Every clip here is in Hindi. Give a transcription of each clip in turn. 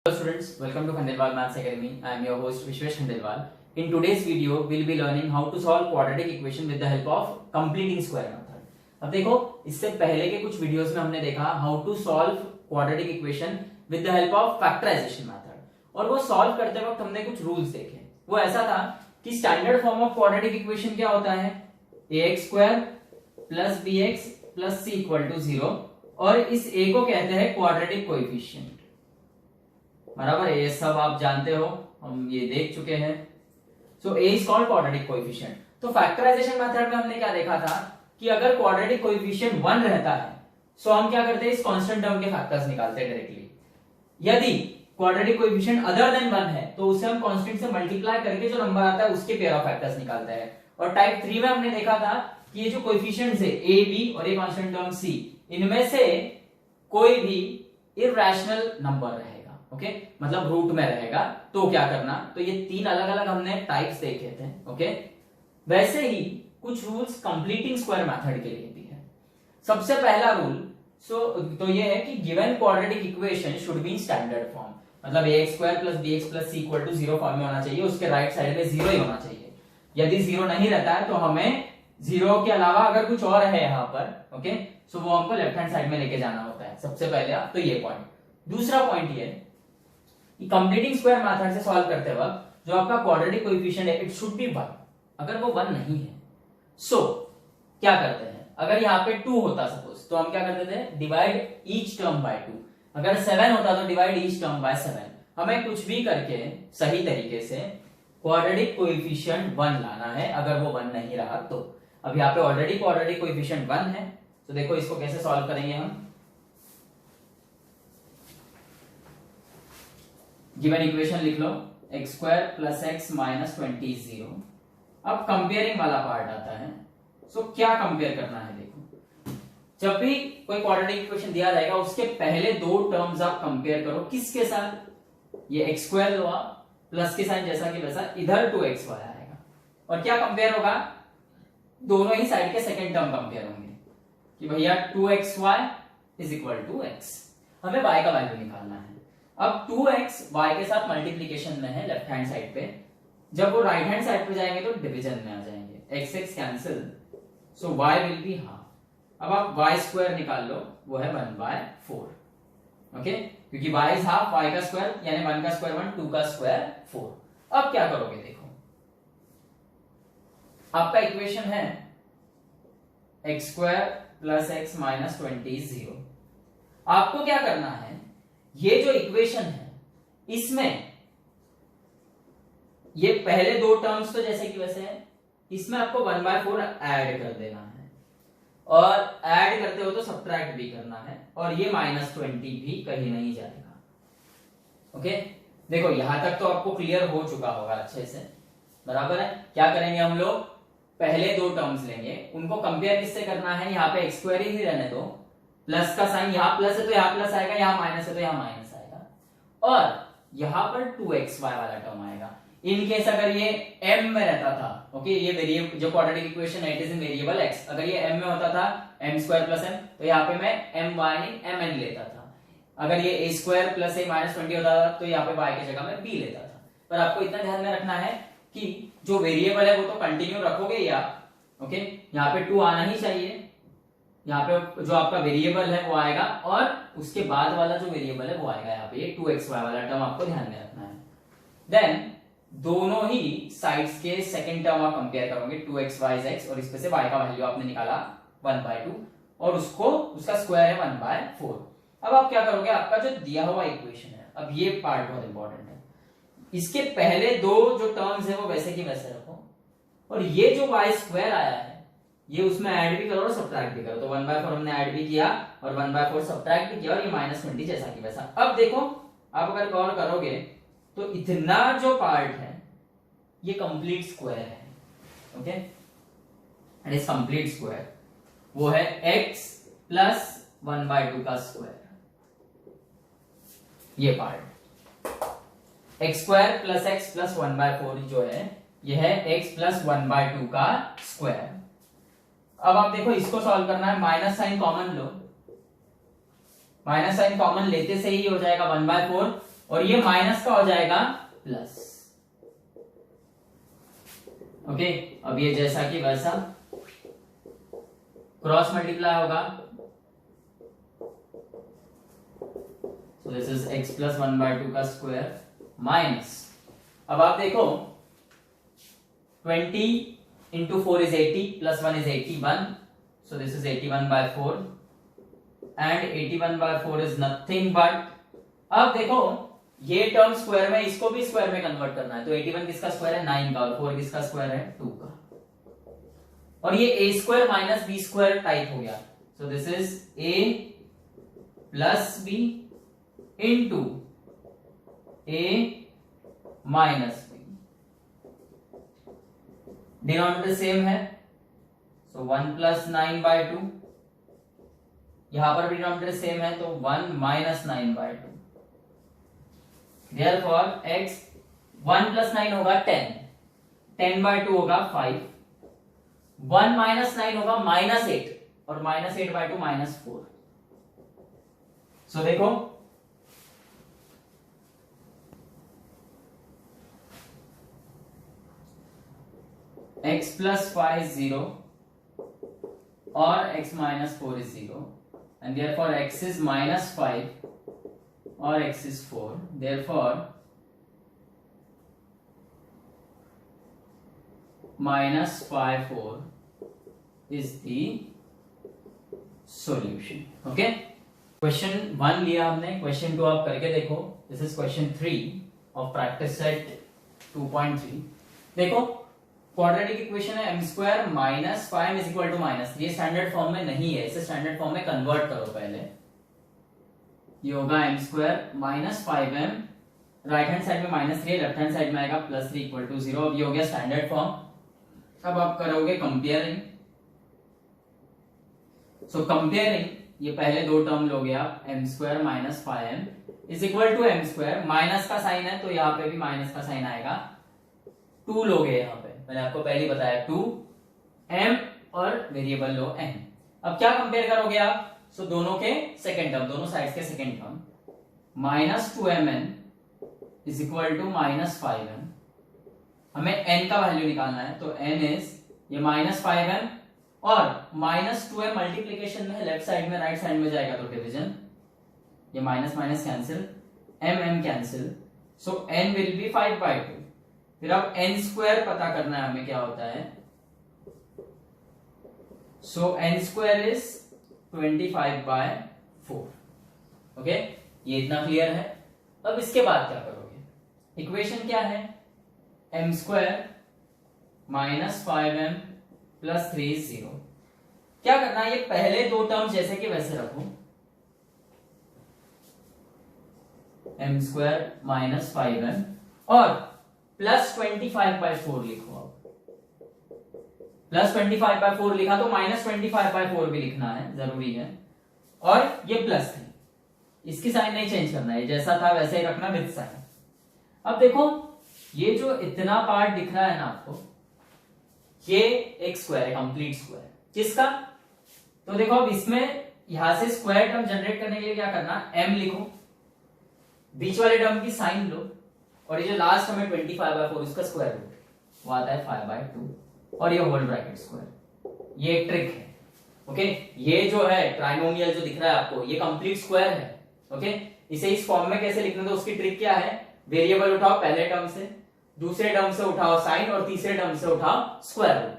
Hello students, welcome to Khandelwal Maths Academy. I am your host Vishwesh Khandelwal. In today's video, we will be learning how to solve quadratic equation with the help of completing square method. अब देखो, इससे पहले के कुछ वीडियोस में हमने देखा how to solve quadratic equation with the help of factorization method. और वो सॉल्व करते वक्त हमने कुछ रूल्स देखे. वो ऐसा था कि standard form of quadratic equation क्या होता है, ax square plus bx plus c equal to 0 और इस a को कहते हैं क्वाड्रेटिक कोएफिशिएंट. बराबर है, ये सब आप जानते हो, हम ये देख चुके हैं. सो a is called quadratic coefficient. तो फैक्टराइजेशन मेथड में हमने क्या देखा था कि अगर क्वाड्रेटिक कोएफिशिएंट 1 रहता है सो हम क्या करते हैं, इस कांस्टेंट टर्म के फैक्टर्स निकालते हैं डायरेक्टली. यदि क्वाड्रेटिक कोएफिशिएंट अदर देन 1 है तो उसे हम कांस्टेंट से मल्टीप्लाई करके जो नंबर आता है उसके पेयर ऑफ फैक्टर्स निकालते हैं. और टाइप 3 में हमने देखा था कि ये जो कोएफिशिएंट्स है a b और ये कांस्टेंट टर्म c, इनमें से कोई भी इरैशनल नंबर रहेगा. ओके मतलब रूट में रहेगा. तो क्या करना, तो ये तीन अलग अलग हमने टाइप्स देखे थे. ओके वैसे ही कुछ रूल्स कंप्लीटिंग स्क्वायर मेथड के लिए भी है. सबसे पहला रूल तो ये है कि given quadratic equation should be in standard form. मतलब ax square plus bx plus c equal to 0 form में होना चाहिए. उसके राइट साइड में 0 ही होना चाहिए. यदि 0 नहीं रहता है तो हमें 0 के अलावा अगर कुछ और है यहाँ पर, ओके सो वो हमको लेफ्ट हैंड साइड में लेके जाना होता है. सबसे पहले तो ये पॉइंट. दूसरा पॉइंट ये कंप्लीटिंग स्क्वायर मेथड से सॉल्व करते वक्त जो आपका क्वाड्रेटिक कोएफिशिएंट है इट शुड बी 1. अगर वो 1 नहीं है सो क्या करते हैं, अगर यहाँ पे 2 होता सपोज तो हम क्या करते थे, डिवाइड ईच टर्म बाय 2. अगर 7 होता तो डिवाइड ईच टर्म बाय 7. हमें कुछ भी करके सही तरीके से क्वाड्रेटिक कोएफिशिएंट 1 लाना है. अगर वो 1 नहीं रहा तो अब यहाँ पे ऑलरेडी क्वाड्रेटिक कोएफिशिएंट 1 है. तो देखो इसको कैसे सॉल्व करेंगे हम. गिवन इक्वेशन लिख लो, x square plus x minus 20 0. अब कंपेयरिंग वाला पार्ट आता है. सो क्या कंपेयर करना है, देखो जब भी कोई क्वाड्रेटिक इक्वेशन दिया जाएगा उसके पहले दो टर्म्स आप कंपेयर करो. किसके साथ, ये एक्स स्क्वायर हुआ प्लस के साइन जैसा कि वैसा इधर 2xy आएगा. और क्या कंपेयर होगा, दोनों ही साइड के सेकेंड टर्म कंपेयर होंगे कि भैया 2xy is equal to x. हमें y का वैल्यू निकालना है. अब 2x y के साथ मल्टीप्लीकेशन में है लेफ्ट हैंड साइड पे. जब वो राइट हैंड साइड पे जाएंगे तो डिवीजन में आ जाएंगे. x x cancel, so y will be half. अब आप y स्क्वायर निकाल लो, वो है 1/4. ओके क्योंकि y इज हाफ, y का स्क्वायर यानी 1 का स्क्वायर 1, 2 का स्क्वायर 4. अब क्या करोगे, देखो आपका इक्वेशन है x square plus x minus 20 0. आपको क्या करना है, ये जो इक्वेशन है इसमें ये पहले दो टर्म्स तो जैसे कि वैसे है, इसमें आपको 1/4 ऐड कर देना है. और ऐड करते हो तो सब्ट्रैक्ट भी करना है. और ये -20 भी कहीं नहीं जाएगा. ओके देखो यहां तक तो आपको क्लियर हो चुका होगा अच्छे से. बराबर है. क्या करेंगे हम लोग, पहले दो टर्म्स लेंगे, उनको कंपेयर किससे करना है, यहाँ पे एक्स स्क्वायर ही रहने दो. प्लस का साइन यहाँ प्लस है तो यहाँ प्लस आएगा, यहाँ माइनस है तो यहाँ माइनस आएगा. और यहाँ पर 2xy वाला टर्म आएगा. इन केस अगर ये m में रहता था, ओके ये वेरिएबल जो क्वाड्रेटिक इक्वेशन है it is in variable x. अगर ये m में होता था m स्क्वायर प्लस m तो यहाँ पे मैं my नहीं mn लेता था. अगर ये a square plus a minus 20 होता था तो यहाँ पे y की जगह में b लेता था. पर आपको इतना ध्यान में रखना है कि जो वेरिएबल है वो तो कंटिन्यू रखोगे ही आप. ओके यहाँ पे 2 आना ही चाहिए. यहाँ पे जो आपका वेरिएबल है वो आएगा और उसके बाद वाला जो वेरिएबल है वो आएगा यहाँ पे 2xy वाला टर्म आपको ध्यान में रखना है. देन दोनों ही साइड्स के सेकंड टर्म आप कंपेयर करोगे. 2xy इज x और इसमें से y का वैल्यू आपने निकाला 1/2 और उसको उसका स्क्वायर है 1/4. अब आप क्या करोगे, आपका जो दिया हुआ इक्वेशन है, अब ये पार्ट बहुत इंपॉर्टेंट है, इसके पहले दो जो टर्म्स है वो वैसे की वैसे रखो. और ये जो y स्क्वायर आया है ये उसमें ऐड भी करो और सब्ट्रैक्ट भी करो. तो 1/4 हमने ऐड भी किया और 1/4 सब्ट्रैक्ट भी किया और ये -20 जैसा कि वैसा. अब देखो आप अगर गौर करोगे तो इतना जो पार्ट है ये कंप्लीट स्क्वायर है. Okay it is complete square. वो है x प्लस 1/2 का स्क्वायर. ये part x square plus x plus 1/4 जो है ये है x प्लस 1/2 का स्क्वायर. अब आप देखो इसको सॉल्व करना है. माइनस साइन कॉमन लो, माइनस साइन कॉमन लेते से ही हो जाएगा 1/4 और ये माइनस का हो जाएगा प्लस। ओके, अब ये जैसा कि वैसा क्रॉस मल्टीप्लाई होगा, so this is x plus 1/2 का स्क्वायर माइनस, अब आप देखो 20 into 4 is 80 plus 1 is 81, so this is 81/4 and 81/4 is nothing but, अब देखो ये टर्म स्क्वायर में, इसको भी स्क्वायर में कन्वर्ट करना है, तो 81 किसका स्क्वायर है 9 का, और 4 किसका स्क्वायर है 2 का, और ये a square minus b square type हो गया, सो this is a plus b into a minus b, denominator same है, सो 1 प्लस 9/2, यहां पर भी डिनोमिनेटर सेम है, तो 1 माइनस 9/2, Therefore x 1 प्लस 9 होगा 10, 10/2 होगा 5, 1 माइनस 9 होगा -8, और -8/2 -4, सो देखो x प्लस 5 is 0 और x minus 4 is 0, and therefore x is -5 or x is 4, therefore -5 4 is the solution. Okay, question 1 लिया हमने, क्वेश्चन 2 आप करके देखो, this is question 3 of practice set 2.3। देखो क्वाड्रेटिक इक्वेशन है m square minus 5m is equal to minus, ये स्टैंडर्ड फॉर्म में नहीं है, इसे स्टैंडर्ड फॉर्म में कन्वर्ट करो पहले, ये होगा m square minus 5m, right hand side में -3, लेफ्ट हैंड साइड में आएगा +3 इक्वल टू 0, अब ये हो गया स्टैंडर्ड फॉर्म। अब आप करोगे कंपेयरिंग, सो कंपेयरिंग ये पहले दो टर्म लोगे आप, m square minus 5m is equal to m square, minus का साइन है तो यहाँ पे भी माइनस का साइन आएगा, 2 लोगे यहाँ पे, मैंने आपको पहले बताया 2m और वेरिएबल लो n। अब क्या कंपेयर करोगे आप, सो दोनों के सेकेंड टर्म, दोनों साइड्स के second term, -2mn is equal to -5m, हमें n का वैल्यू निकालना है, तो n इज ये -5m और -2m मल्टीप्लीकेशन में लेफ्ट साइड में, राइट साइड में जाएगा तो डिवीजन, ये minus minus cancel, m cancel, so n will be 5/2। फिर अब n स्क्वायर पता करना है हमें क्या होता है, सो n स्क्वायर इज 25/4। ओके, ये इतना क्लियर है। अब इसके बाद क्या करोगे, इक्वेशन क्या है, m square minus 5m plus 3 is 0। क्या करना है, ये पहले दो टर्म जैसे कि वैसे रखो, m स्क्वायर माइनस 5m और प्लस 25/4 लिखो, आप प्लस 25/4 लिखा तो -25/4 भी लिखना है, जरूरी है, और ये प्लस 3, इसकी साइन नहीं चेंज करना है, जैसा था वैसे ही रखना विद साइन। अब देखो ये जो इतना पार्ट दिख रहा है ना आपको, ये एक स्क्वायर है, कंप्लीट स्क्वायर, किसका, तो देखो अब इसमें यहां से स्क्वायर टर्म जनरेट करने के लिए क्या करना, m लिखो, बीच वाले टर्म की साइन लो, और ये जो लास्ट टर्म है 25/4 इसका स्क्वायर रूट, वो आता है 5/2, और ये होल ब्रैकेट स्क्वायर, ये एक ट्रिक है। ओके, ये जो है ट्राइनोमियल जो दिख रहा है आपको, ये कंप्लीट स्क्वायर है। ओके, इसे इस फॉर्म में कैसे लिखना, तो उसकी ट्रिक क्या है, वेरिएबल उठाओ पहले टर्म से, दूसरे टर्म से उठाओ साइन, और तीसरे टर्म से उठाओ स्क्वायर रूट,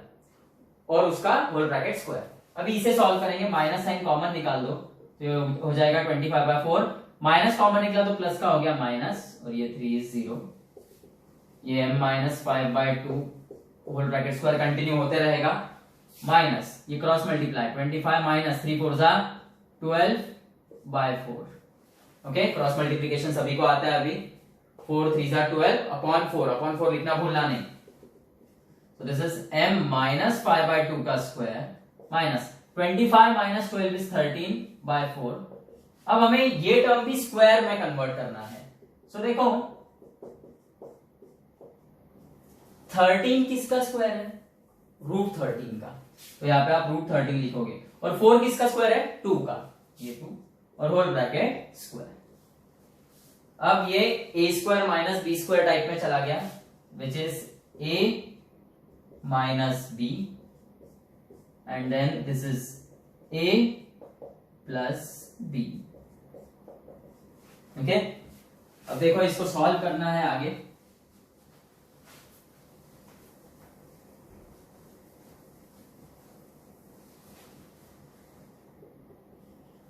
और उसका होल ब्रैकेट स्क्वायर। अभी इसे सॉल्व करेंगे, माइनस साइन कॉमन निकाल दो तो हो जाएगा 25/4, माइनस कॉमन निकला तो प्लस का हो गया माइनस, और ये 3 is 0, ये m minus 5/2 whole bracket square continue होते रहेगा, माइनस ये क्रॉस मल्टीप्लाई 25 माइनस 3 4 जा 12/4। ओके, क्रॉस मल्टीप्लीकेशन सभी को आता है, अभी 4 3 जा 12 अपॉन 4 लिखना भूलना नहीं, so this is m minus 5/2 का स्क्वायर माइनस 25 माइनस 12 is 13/4। अब हमें ये टर्म भी स्क्वायर में कन्वर्ट करना है, सो देखो 13 किसका स्क्वायर है, √13 का, तो यहाँ पे आप √13 लिखोगे, और 4 किसका स्क्वायर है, 2 का, ये 2 और होल ब्रैकेट स्क्वायर। अब ये a square minus b square type में चला गया, which is a minus b and then this is a plus b. Okay, अब देखो इसको सॉल्व करना है आगे।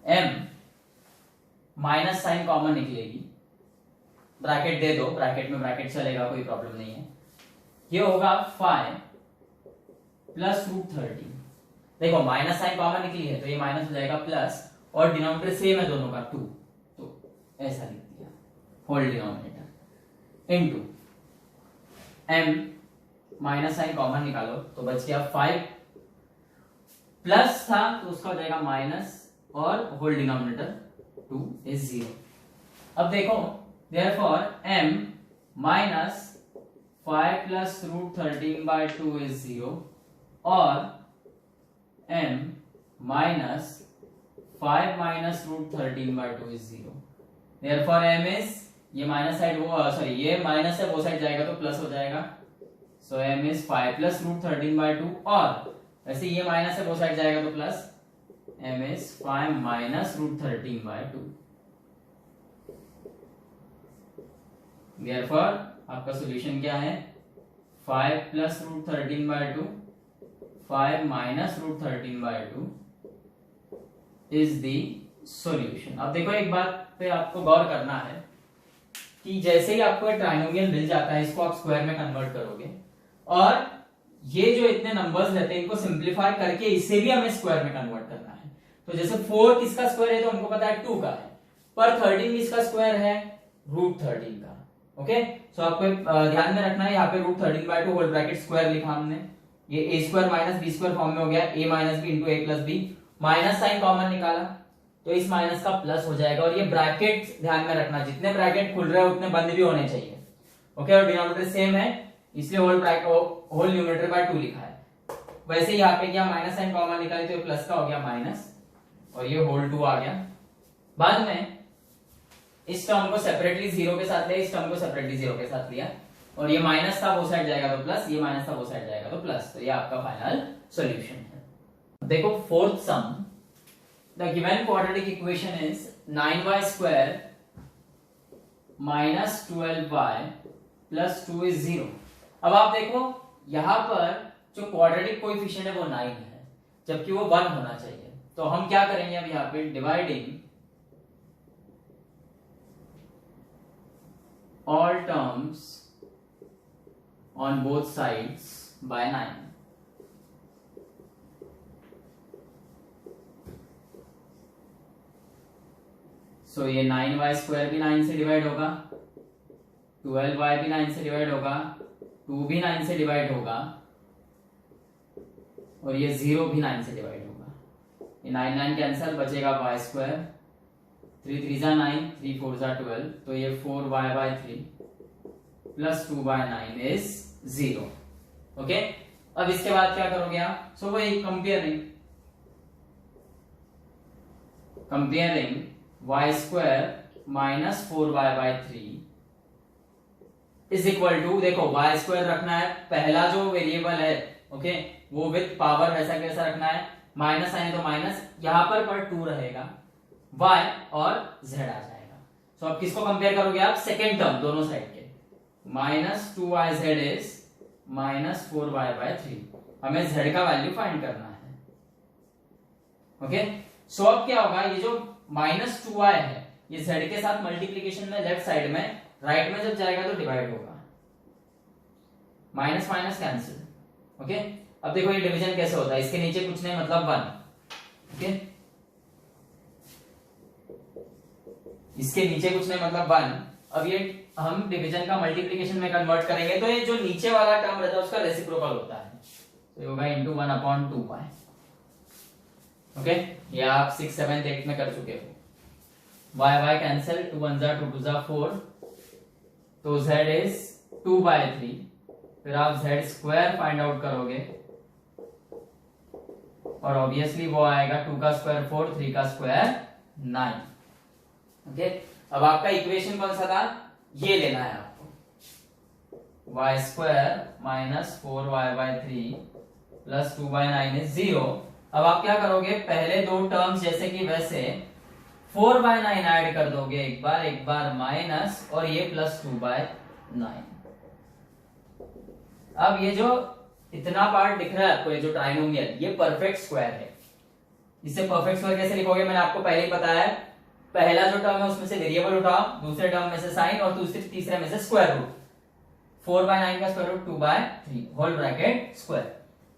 m माइनस साइन कॉमन निकलेगी, ब्रैकेट दे दो, ब्रैकेट में ब्रैकेट चलेगा, कोई प्रॉब्लम नहीं है। ये होगा 5 प्लस रूट 30। देखो माइनस साइन कॉमन निकली है तो ये माइनस हो जाएगा प्लस, और डिनोमिनेटर सेम है दोनों का 2, तो ऐसा लिख दिया whole denominator into m minus sign common निकालो तो बच गया 5 प्लस था तो उसका हो जाएगा माइनस और होल डिनोमिनेटर 2 is 0। अब देखो therefore m minus 5 plus root 13 by 2 is 0 और m minus 5 minus root 13 by 2 is 0। therefore m is, ये माइनस साइड वो सॉरी ये माइनस है वो साइड जाएगा तो प्लस हो जाएगा, so m is 5 plus root 13 by 2 और वैसे ये माइनस है वो साइड जाएगा तो plus, m is 5 minus root 13 by 2। Therefore आपका सॉल्यूशन क्या है, 5 plus root 13 by 2, 5 minus root 13 by 2 is the solution। अब देखो एक बात पे आपको गौर करना है कि जैसे ही आपको ट्राइनोमियल मिल जाता है इसको आप स्क्वायर में कन्वर्ट करोगे, और ये जो इतने नंबर्स रहते हैं इनको सिंप्लीफाई करके इसे भी हमें स्क्वायर में कन्वर्ट करना है। तो जैसे 4 किसका स्क्वायर है तो हमको पता है 2 का है, पर 13 किसका स्क्वायर है, रूट 13 का। ओके, सो आपको ध्यान में रखना है, यहाँ पे root 13 by 2 whole bracket square लिखा हमने, ये a square minus b square form में हो गया, a minus b into a plus b, minus sign common निकाला तो इस माइनस का प्लस हो जाएगा, और ये ब्रैकेट ध्यान में रखना, जितने ब्रैकेट खुल रहे हैं उतने बंद भी होने चाहिए। ओके, और डिनोमिनेटर सेम है इसलिए होल न्यूमरेटर बाय 2 लिखा है। वैसे यहाँ पे क्या माइनस साइन कॉमन निकाले तो प्लस का हो गया माइनस, और ये होल 2 आ गया। बाद में इस टर्म को सेपरेटली 0 के साथ लिया, इस टर्म को सेपरेटली 0 के साथ लिया, और ये माइनस था वो साइड जाएगा तो प्लस, ये माइनस था वो साइड जाएगा तो प्लस, तो ये आपका फाइनल सॉल्यूशन है। देखो fourth some, the given quadratic equation is 9y square minus 12y plus 2 is 0। अब आप देखो यहां पर जो क्वाड्रेटिक कोएफिशिएंट है वो 9 है, जबकि वो 1 होना चाहिए, तो हम क्या करेंगे अब यहाँ पे dividing all terms on both sides by 9। सो ये 9y स्क्वायर भी 9 से डिवाइड होगा, 12y भी 9 से डिवाइड होगा, 2 भी 9 से डिवाइड होगा, और ये 0 भी 9 से डिवाइड होगा। ये 9 9 कैंसिल, बचेगा y स्क्वायर, 3 3 जा 9, 3 4 जा 12, तो ये 4y by 3 plus 2 by 9 is 0। Okay, अब इसके बाद क्या करोगे आप, सो वही comparing y square minus 4y by 3 is equal to, देखो y स्क्वायर रखना है, पहला जो वेरिएबल है ओके वो विद पावर वैसा कैसा रखना है, माइनस आए तो माइनस, यहां पर 2 रहेगा, y और z आ जाएगा। सो अब किसको कंपेयर करोगे आप, सेकेंड टर्म दोनों साइड के, minus 2yz is minus 4y by 3। हमें z का वैल्यू फाइंड करना है। ओके, सो अब क्या होगा, ये जो माइनस 2y है ये z के साथ मल्टीप्लीकेशन में लेफ्ट साइड में, राइट में जब जाएगा तो डिवाइड होगा, माइनस माइनस कैंसिल। ओके, अब देखो ये डिवीजन कैसे होता है, इसके नीचे कुछ नहीं मतलब 1। ओके, इसके नीचे कुछ नहीं मतलब 1। अब ये हम डिवीजन का मल्टीप्लिकेशन में कन्वर्ट करेंगे तो ये जो नीचे वाला टर्म रहता है उसका रेसिप्रोकल होता है, तो ये होगा इनटू 1/2y। ओके, ये आप 6 7 8 में कर चुके हो। y कैंसिल, 2 1 जा 2 2 जा 4, तो z इज 2/3। फिर आप z स्क्वायर फाइंड आउट करोगे और ऑब्वियसली वो आएगा 2 का स्क्वायर 4, 3 का स्क्वायर 9। ओके, अब आपका इक्वेशन कौन सा था, ये लेना है आपको, y square minus 4y/3 plus 2/9 is 0। अब आप क्या करोगे, पहले दो टर्म्स जैसे कि वैसे 4/9 ऐड कर दोगे, एक बार माइनस, और ये प्लस 2/9। अब ये जो इतना पार्ट दिख रहा है आपको, ये जो ट्राइनोमियल, ये परफेक्ट स्क्वायर है। इसे परफेक्ट स्क्वायर कैसे लिखोगे, मैंने आपको पहले ही बताया है। पहला जो टर्म है उसमें से वेरिएबल उठाओ, दूसरे टर्म में से साइन, और तीसरे में से स्क्वायर रूट। 4/9 का square root 2/3 whole bracket square.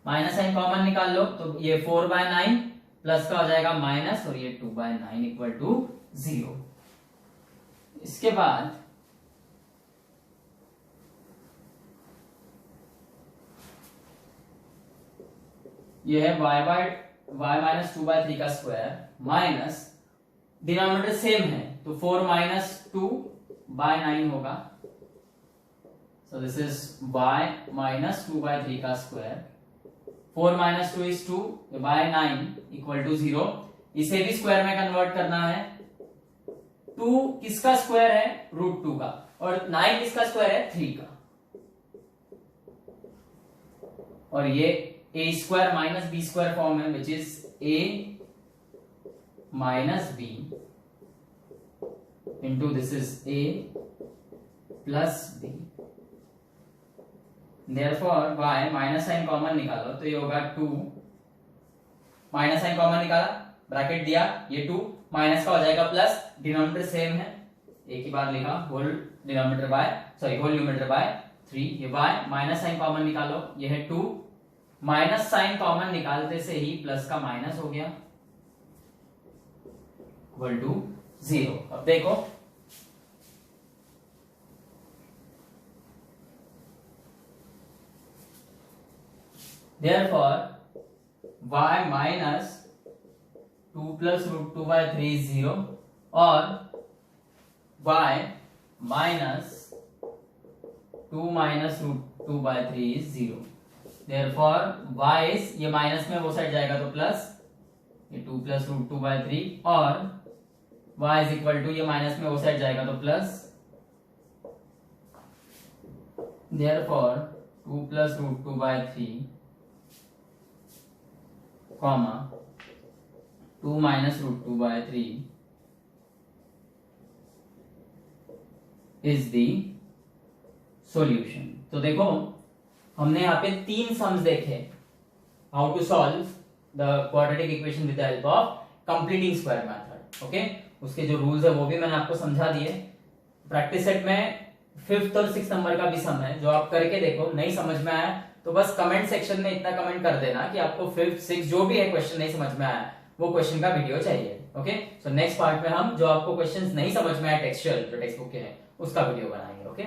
Minus sign common निकाल लो, तो ये 4/9 प्लस का हो जाएगा माइनस, और ये 2/9 इक्वल टू 0। इसके बाद ये है y माइनस 2/3 का स्क्वायर माइनस, डिनोमिनेटर सेम है तो 4 माइनस 2/9 होगा। So this is y minus 2/3 का square. 4 minus 2 is 2/9 equal to 0। इसे भी स्क्वायर में कन्वर्ट करना है। 2 किसका स्क्वायर है, √2 का, और 9 किसका स्क्वायर है, 3 का। और ये a square minus b square form है, which is a minus b into this is a plus b। Therefore y minus sign common निकालो तो ये होगा 2, माइनस साइन कॉमन निकाला, ब्रैकेट दिया, ये 2 माइनस का हो जाएगा प्लस, डिनोमिनेटर सेम है, एक ही बार लिखा, होल न्यूमरेटर बाय 3। ये y माइनस साइन कॉमन निकालो, ये है 2, माइनस साइन कॉमन निकालते से ही प्लस का माइनस हो गया, इक्वल टू 0। अब देखो therefore y minus 2 plus √2/3 is 0 और y minus 2 minus √2/3 is 0। therefore y is, ये माइनस में वो साइड जाएगा तो प्लस, ये 2 प्लस √2/3, और y is इक्वल टू, ये माइनस में वो साइड जाएगा तो plus, therefore 2 plus √2/3 comma 2 minus √2/3 is the solution. तो देखो हमने यहाँ पे 3 सम्स देखे, how to solve the quadratic equation with the help of completing square method. Okay, उसके जो रूल्स है वो भी मैंने आपको समझा दिए। प्रैक्टिस सेट में 5th और 6th नंबर का भी सम है, जो आप करके देखो, नहीं समझ में आया तो बस कमेंट सेक्शन में इतना कमेंट कर देना कि आपको 5th 6th जो भी है क्वेश्चन नहीं समझ में आया, वो क्वेश्चन का वीडियो चाहिए। ओके, सो नेक्स्ट पार्ट में हम जो आपको क्वेश्चंस नहीं समझ में आया टेक्सचुअल, जो टेक्स्ट बुक के हैं, उसका वीडियो बनाएंगे। ओके।